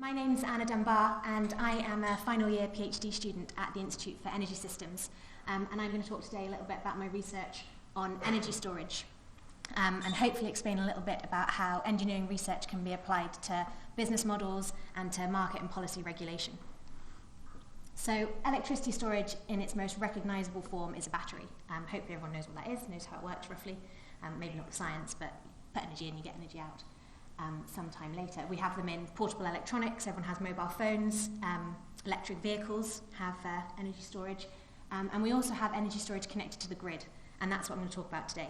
My name's Anna Dunbar, and I am a final year PhD student at the Institute for Energy Systems. And I'm going to talk today a little bit about my research on energy storage, and hopefully explain a little bit about how engineering research can be applied to business models and to market and policy regulation. So electricity storage in its most recognisable form is a battery. Hopefully everyone knows what that is, knows how it works roughly. Maybe not the science, but put energy in, you get energy out. Sometime later. We have them in portable electronics, everyone has mobile phones, electric vehicles have energy storage, and we also have energy storage connected to the grid, and that's what I'm going to talk about today.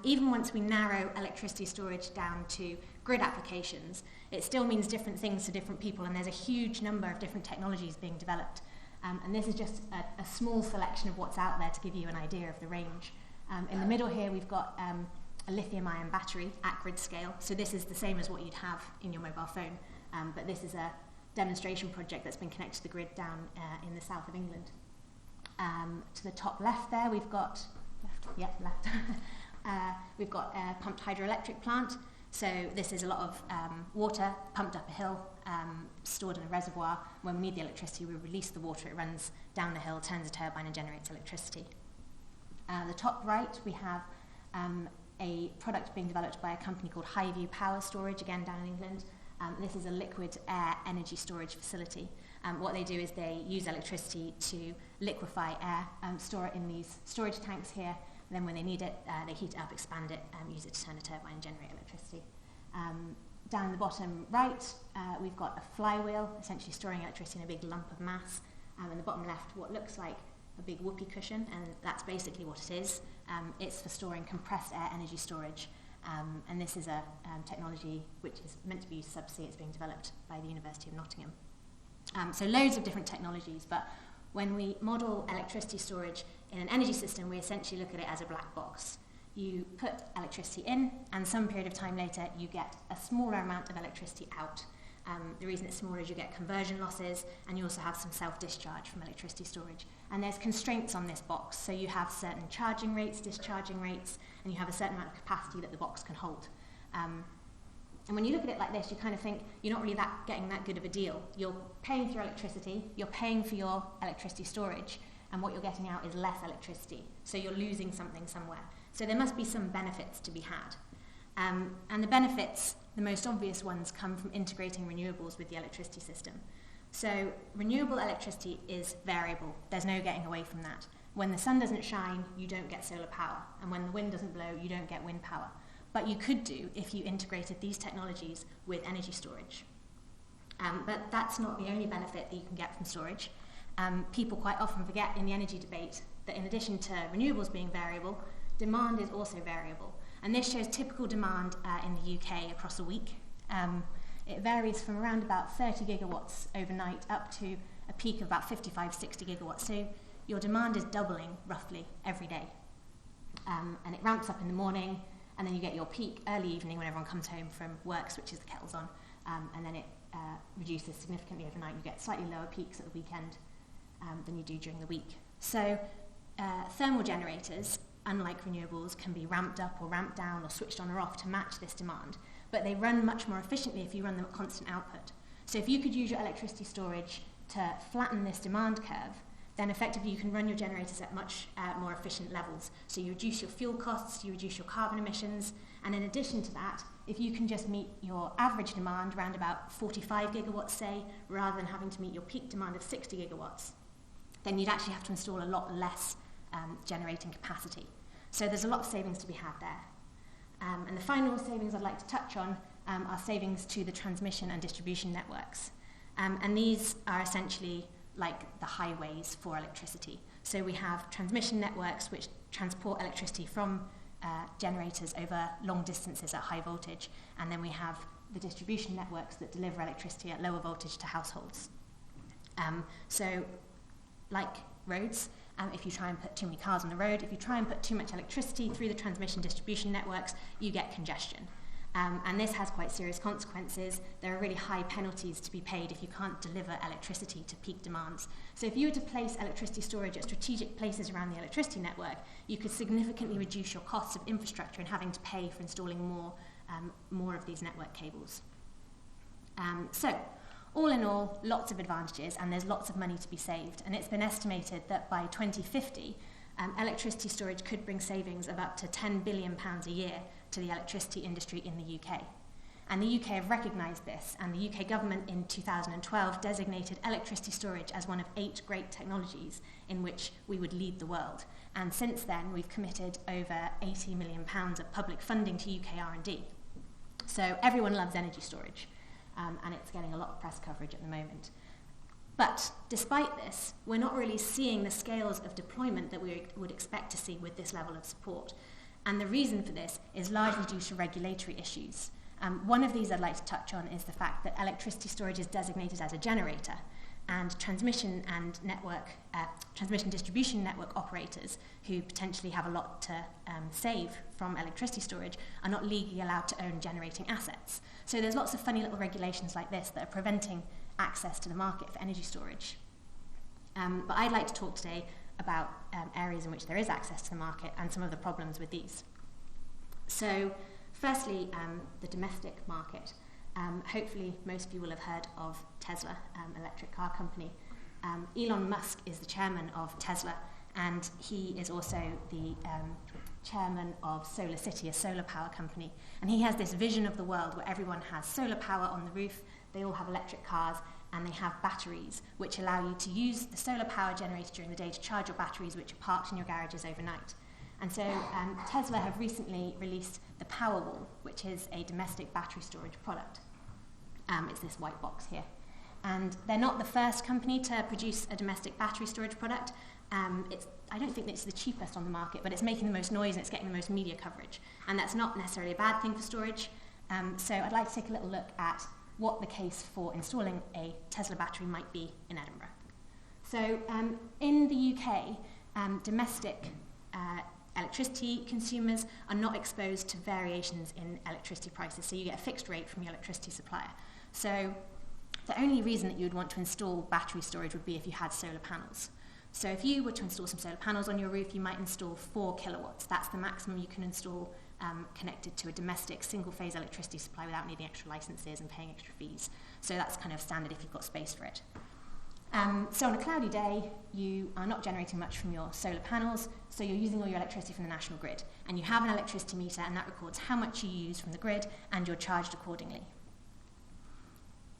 Even once we narrow electricity storage down to grid applications, it still means different things to different people, and there's a huge number of different technologies being developed. And this is just a small selection of what's out there to give you an idea of the range. In the middle here we've got a lithium-ion battery at grid scale. So this is the same as what you'd have in your mobile phone, but this is a demonstration project that's been connected to the grid down in the south of England. To the top left there, we've got left. We've got a pumped hydroelectric plant. So this is a lot of water pumped up a hill, stored in a reservoir. When we need the electricity, we release the water. It runs down the hill, turns a turbine, and generates electricity. The top right, we have a product being developed by a company called Highview Power Storage, again down in England. This is a liquid air energy storage facility. What they do is they use electricity to liquefy air, store it in these storage tanks here, and then when they need it, they heat it up, expand it, use it to turn a turbine and generate electricity. Down the bottom right, we've got a flywheel, essentially storing electricity in a big lump of mass. In the bottom left, what looks like a big whoopee cushion, and that's basically what it is. It's for storing compressed air energy storage, and this is a technology which is meant to be used subsea. It's being developed by the University of Nottingham. So loads of different technologies, but when we model electricity storage in an energy system, we essentially look at it as a black box. You put electricity in, and some period of time later, you get a smaller amount of electricity out. The reason it's smaller is you get conversion losses, and you also have some self-discharge from electricity storage. And there's constraints on this box, so you have certain charging rates, discharging rates, and you have a certain amount of capacity that the box can hold. And when you look at it like this, you kind of think you're not really getting that good of a deal. You're paying for your electricity, you're paying for your electricity storage, and what you're getting out is less electricity, so you're losing something somewhere. So there must be some benefits to be had. And the benefits, the most obvious ones, come from integrating renewables with the electricity system. So renewable electricity is variable. There's no getting away from that. When the sun doesn't shine, you don't get solar power. And when the wind doesn't blow, you don't get wind power. But you could do if you integrated these technologies with energy storage. But that's not the only benefit that you can get from storage. People quite often forget in the energy debate that in addition to renewables being variable, demand is also variable. And this shows typical demand in the UK across a week. It varies from around about 30 gigawatts overnight up to a peak of about 55, 60 gigawatts. So your demand is doubling roughly every day. And it ramps up in the morning, and then you get your peak early evening when everyone comes home from work, switches the kettles on, and then it reduces significantly overnight. You get slightly lower peaks at the weekend than you do during the week. So thermal generators, unlike renewables, can be ramped up or ramped down or switched on or off to match this demand, but they run much more efficiently if you run them at constant output. So if you could use your electricity storage to flatten this demand curve, then effectively you can run your generators at much more efficient levels. So you reduce your fuel costs, you reduce your carbon emissions, and in addition to that, if you can just meet your average demand around about 45 gigawatts, say, rather than having to meet your peak demand of 60 gigawatts, then you'd actually have to install a lot less generating capacity. So there's a lot of savings to be had there. And the final savings I'd like to touch on are savings to the transmission and distribution networks. And these are essentially like the highways for electricity. So we have transmission networks which transport electricity from generators over long distances at high voltage, and then we have the distribution networks that deliver electricity at lower voltage to households. So like roads, if you try and put too many cars on the road, if you try and put too much electricity through the transmission distribution networks, you get congestion. And this has quite serious consequences. There are really high penalties to be paid if you can't deliver electricity to peak demands. So if you were to place electricity storage at strategic places around the electricity network, you could significantly reduce your costs of infrastructure and having to pay for installing more of these network cables. So, all in all, lots of advantages, and there's lots of money to be saved. And it's been estimated that by 2050, electricity storage could bring savings of up to £10 billion a year to the electricity industry in the UK. And the UK have recognised this, and the UK government in 2012 designated electricity storage as one of 8 great technologies in which we would lead the world. And since then, we've committed over £80 million of public funding to UK R&D. So everyone loves energy storage, and it's getting a lot of press coverage at the moment. But despite this, we're not really seeing the scales of deployment that we would expect to see with this level of support. And the reason for this is largely due to regulatory issues. One of these I'd like to touch on is the fact that electricity storage is designated as a generator, and transmission distribution network operators who potentially have a lot to save from electricity storage are not legally allowed to own generating assets. So there's lots of funny little regulations like this that are preventing access to the market for energy storage. But I'd like to talk today about areas in which there is access to the market and some of the problems with these. So firstly, the domestic market. Hopefully most of you will have heard of Tesla, electric car company. Elon Musk is the chairman of Tesla, and he is also the chairman of Solar City, a solar power company. And he has this vision of the world where everyone has solar power on the roof, they all have electric cars, and they have batteries, which allow you to use the solar power generated during the day to charge your batteries, which are parked in your garages overnight. And so Tesla have recently released the Powerwall, which is a domestic battery storage product. It's this white box here. And they're not the first company to produce a domestic battery storage product. I don't think it's the cheapest on the market, but it's making the most noise and it's getting the most media coverage. And that's not necessarily a bad thing for storage. So I'd like to take a little look at what the case for installing a Tesla battery might be in Edinburgh. So in the UK, domestic electricity consumers are not exposed to variations in electricity prices, so you get a fixed rate from your electricity supplier. So the only reason that you would want to install battery storage would be if you had solar panels. So if you were to install some solar panels on your roof, you might install 4 kilowatts. That's the maximum you can install connected to a domestic single-phase electricity supply without needing extra licenses and paying extra fees. So that's kind of standard if you've got space for it. So on a cloudy day, you are not generating much from your solar panels, so you're using all your electricity from the national grid. And you have an electricity meter, and that records how much you use from the grid, and you're charged accordingly.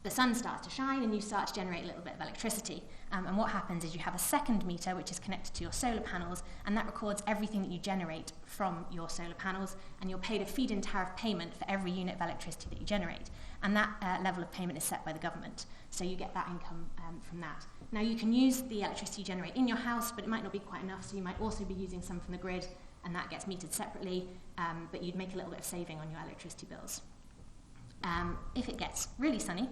The sun starts to shine, and you start to generate a little bit of electricity. And what happens is you have a second meter, which is connected to your solar panels, and that records everything that you generate from your solar panels, and you're paid a feed-in tariff payment for every unit of electricity that you generate. And that level of payment is set by the government, so you get that income from that. Now, you can use the electricity you generate in your house, but it might not be quite enough, so you might also be using some from the grid, and that gets metered separately, but you'd make a little bit of saving on your electricity bills. If it gets really sunny,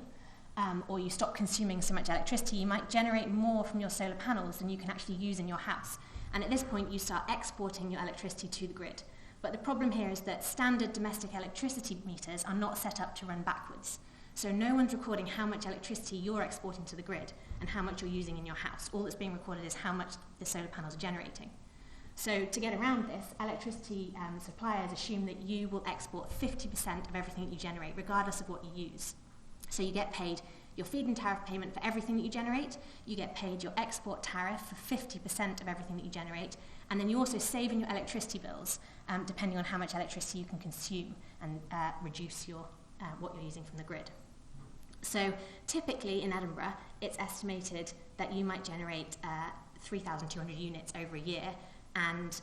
or you stop consuming so much electricity, you might generate more from your solar panels than you can actually use in your house. And at this point, you start exporting your electricity to the grid. But the problem here is that standard domestic electricity meters are not set up to run backwards. So no one's recording how much electricity you're exporting to the grid and how much you're using in your house. All that's being recorded is how much the solar panels are generating. So to get around this, electricity suppliers assume that you will export 50% of everything that you generate, regardless of what you use. So you get paid your feed-in tariff payment for everything that you generate, you get paid your export tariff for 50% of everything that you generate, and then you also save in your electricity bills, depending on how much electricity you can consume and reduce your what you're using from the grid. So typically in Edinburgh, it's estimated that you might generate 3,200 units over a year, and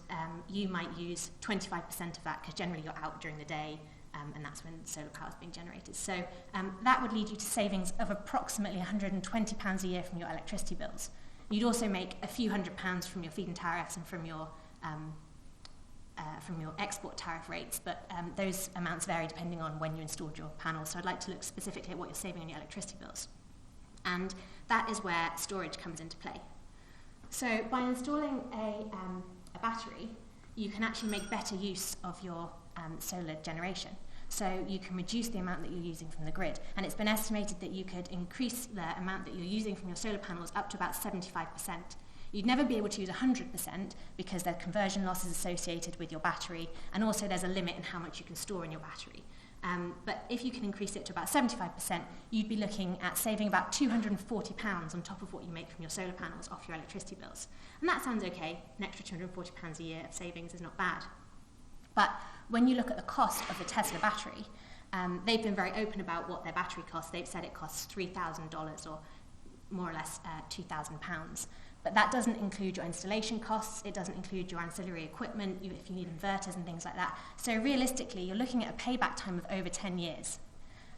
you might use 25% of that, because generally you're out during the day, and that's when solar power is being generated. So that would lead you to savings of approximately £120 a year from your electricity bills. You'd also make a few £100s from your feed-in tariffs and from your export tariff rates, but those amounts vary depending on when you installed your panels. So I'd like to look specifically at what you're saving on your electricity bills. And that is where storage comes into play. So by installing a battery, you can actually make better use of your solar generation. So you can reduce the amount that you're using from the grid. And it's been estimated that you could increase the amount that you're using from your solar panels up to about 75%. You'd never be able to use 100% because there are conversion losses associated with your battery, and also there's a limit in how much you can store in your battery. But if you can increase it to about 75%, you'd be looking at saving about £240 on top of what you make from your solar panels off your electricity bills. And that sounds okay. An extra £240 a year of savings is not bad. But when you look at the cost of the Tesla battery, they've been very open about what their battery costs. They've said it costs $3,000 or more or less £2,000. But that doesn't include your installation costs, it doesn't include your ancillary equipment, if you need inverters and things like that. So realistically, you're looking at a payback time of over 10 years.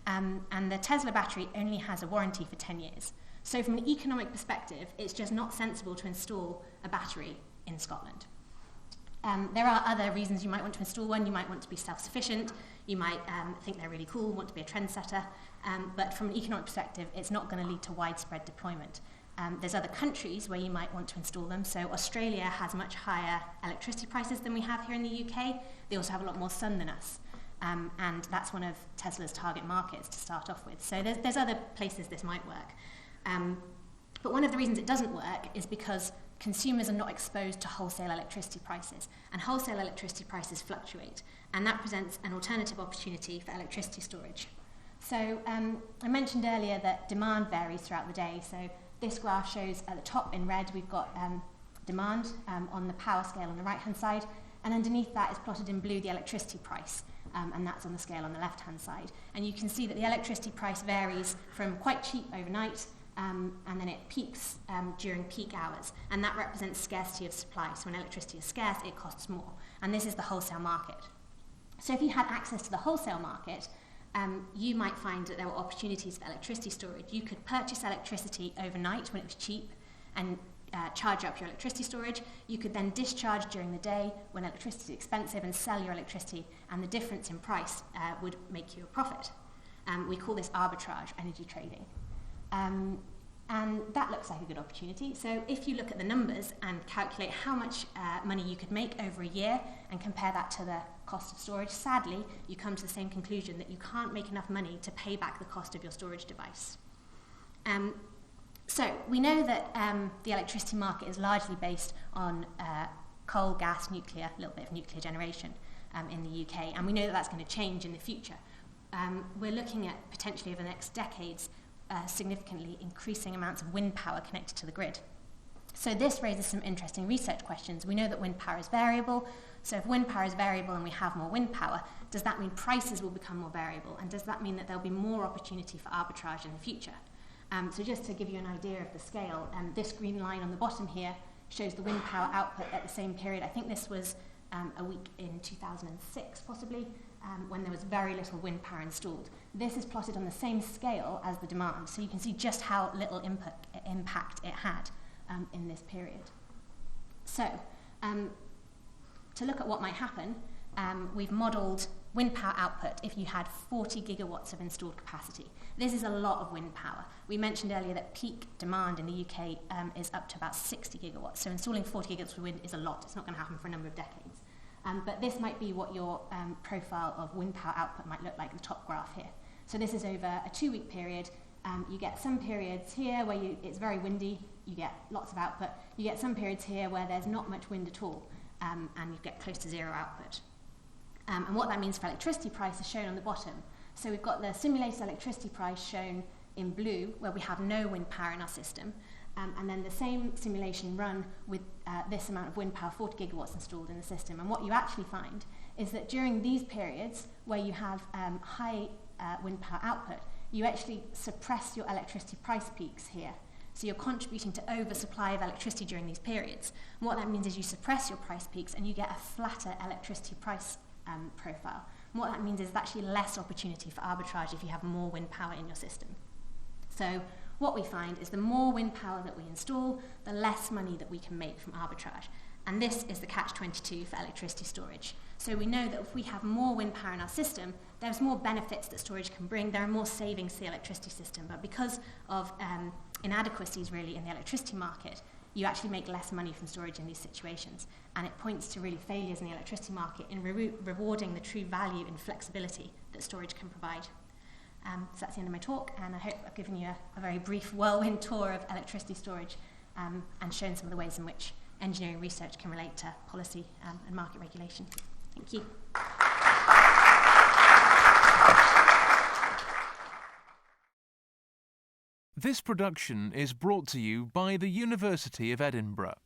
And the Tesla battery only has a warranty for 10 years. So from an economic perspective, it's just not sensible to install a battery in Scotland. There are other reasons you might want to install one. You might want to be self-sufficient. You might think they're really cool, want to be a trendsetter. But from an economic perspective, it's not going to lead to widespread deployment. There's other countries where you might want to install them. So Australia has much higher electricity prices than we have here in the UK. They also have a lot more sun than us. And that's one of Tesla's target markets to start off with. So there's other places this might work. But one of the reasons it doesn't work is because consumers are not exposed to wholesale electricity prices. And wholesale electricity prices fluctuate. And that presents an alternative opportunity for electricity storage. So I mentioned earlier that demand varies throughout the day. So this graph shows at the top in red, we've got demand on the power scale on the right-hand side, and underneath that is plotted in blue the electricity price, and that's on the scale on the left-hand side. And you can see that the electricity price varies from quite cheap overnight, and then it peaks during peak hours, and that represents scarcity of supply. So when electricity is scarce, it costs more, and this is the wholesale market. So if you had access to the wholesale market, you might find that there were opportunities for electricity storage. You could purchase electricity overnight when it was cheap and charge up your electricity storage. You could then discharge during the day when electricity is expensive and sell your electricity, and the difference in price would make you a profit. We call this arbitrage energy trading. And that looks like a good opportunity. So if you look at the numbers and calculate how much money you could make over a year and compare that to the cost of storage, sadly, you come to the same conclusion that you can't make enough money to pay back the cost of your storage device. So we know that the electricity market is largely based on coal, gas, nuclear, a little bit of nuclear generation in the UK, and we know that that's going to change in the future. We're looking at potentially over the next decades significantly increasing amounts of wind power connected to the grid. So this raises some interesting research questions. We know that wind power is variable, so if wind power is variable and we have more wind power, does that mean prices will become more variable? And does that mean that there'll be more opportunity for arbitrage in the future? So just to give you an idea of the scale, this green line on the bottom here shows the wind power output at the same period. I think this was a week in 2006 possibly, when there was very little wind power installed. This is plotted on the same scale as the demand, so you can see just how little impact it had in this period. So, to look at what might happen, we've modelled wind power output if you had 40 gigawatts of installed capacity. This is a lot of wind power. We mentioned earlier that peak demand in the UK is up to about 60 gigawatts, so installing 40 gigawatts of wind is a lot. It's not going to happen for a number of decades. But this might be what your profile of wind power output might look like, the top graph here. So this is over a 2-week period. You get some periods here where it's very windy, you get lots of output. You get some periods here where there's not much wind at all, and you get close to zero output. And what that means for electricity price is shown on the bottom. So we've got the simulated electricity price shown in blue, where we have no wind power in our system, and then the same simulation run with this amount of wind power, 40 gigawatts installed in the system. And what you actually find is that during these periods where you have high wind power output, you actually suppress your electricity price peaks here. So you're contributing to oversupply of electricity during these periods. And what that means is you suppress your price peaks and you get a flatter electricity price profile. And what that means is there's actually less opportunity for arbitrage if you have more wind power in your system. So what we find is the more wind power that we install, the less money that we can make from arbitrage. And this is the Catch22 for electricity storage. So we know that if we have more wind power in our system, there's more benefits that storage can bring. There are more savings to the electricity system. But because of inadequacies really in the electricity market, you actually make less money from storage in these situations. And it points to really failures in the electricity market in rewarding the true value and flexibility that storage can provide. So that's the end of my talk, and I hope I've given you a very brief whirlwind tour of electricity storage and shown some of the ways in which engineering research can relate to policy and market regulation. Thank you. This production is brought to you by the University of Edinburgh.